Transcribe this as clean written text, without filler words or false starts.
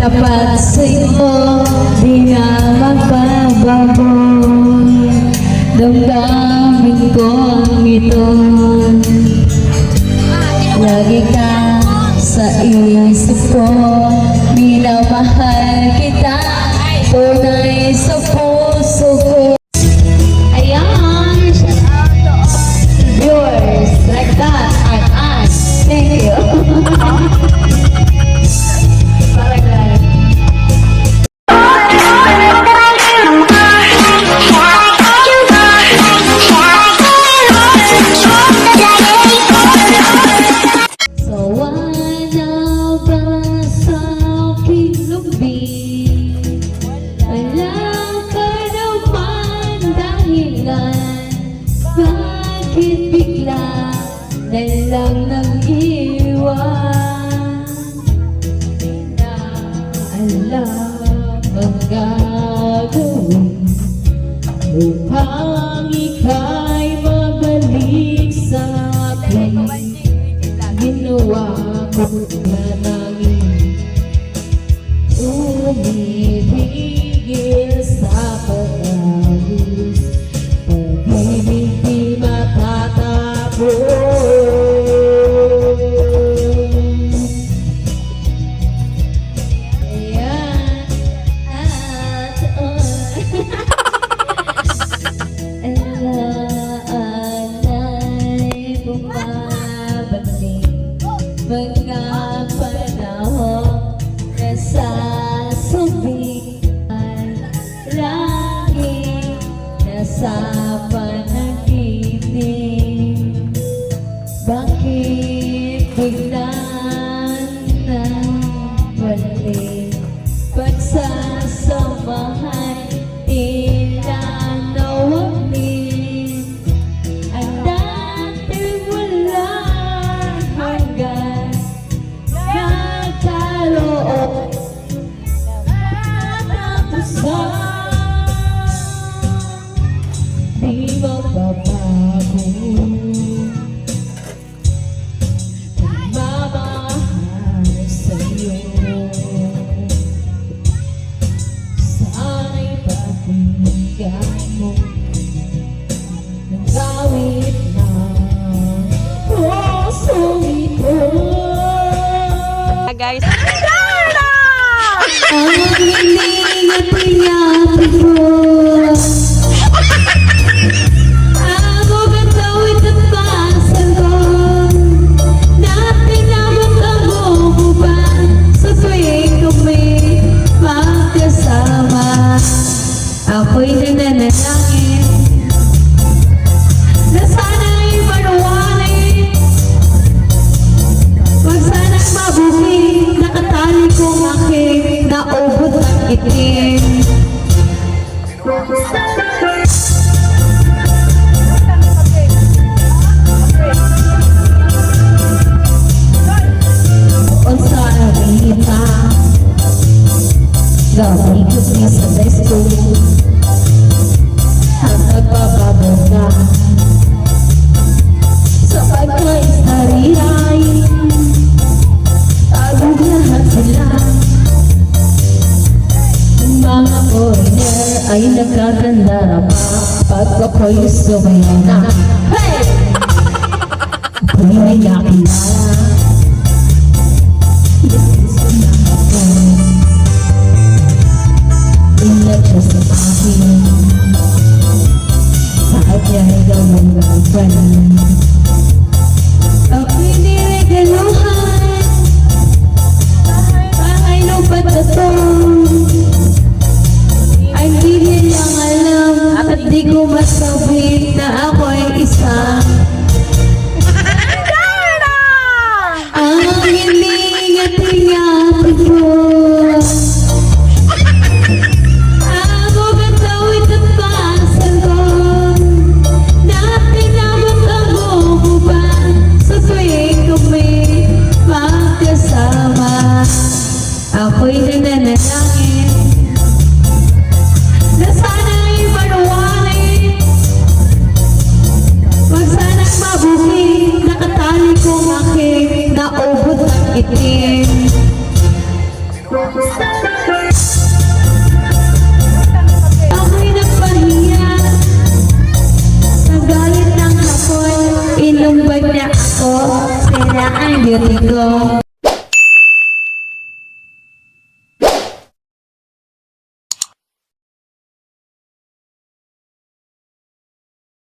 tapat sa'yo, di na magbabago. Damdamin ko ang ito, lagi ka sa isip ko. Minamahal kita, tunay sa puso ko. Ayan, shout out to all viewers like that and us. Thank you. Bakit bigla na lang nag-iwan? Na alam ang gagawin upang ika'y mabalik sa akin. Ginawa ko na nanging umibigil sa pag-agos. Pag-ibig di matatapos. Ayan, alay bumabalik mga panahon na sasabihan. Lagi nasa panaginip, bakit bigla na balik? Pagsasamahan tila nawaglit, ang dating walang hanggan nagkaroon di magbabago. Pagmamahal sa'yo, sana'y pagbigay mo ng gawin na pusong ito. Guys, Ang hiling at pinapit mo, ako gagawin at pasal ko, na pinamatago mo ba sa tuwing kami magkasama. Ako'y nananalangin na sana'y manuwalay, wag sana'y mabuhi, nakatali kong aking naubot ang itim. O sa arita, gawin ko siya sa besto, ang nagpapabaga sa pagkaistariray. Tagog lahat sila, mga foreigner ay nagkaganda pa pag ako'y sumaya na. Hey! Ako'y may nakilala, gusto na ako, ingat siya sa akin, kahit niya'y gawin girlfriend. Ako'y niregaluhan, bahay lupat na to, ay hindi niyang alam at di ko masabi na ako'y isa. Ang hiling at ingatan ko, ako gagawin at pasal ko, na pinamatago mo ba sa tuwing kami magkasama. Ako'y nananalangin na sana'y manuwalay, wag sana'y mabuhi, nakatali kong aking naubot ang itim. ang beauty ko.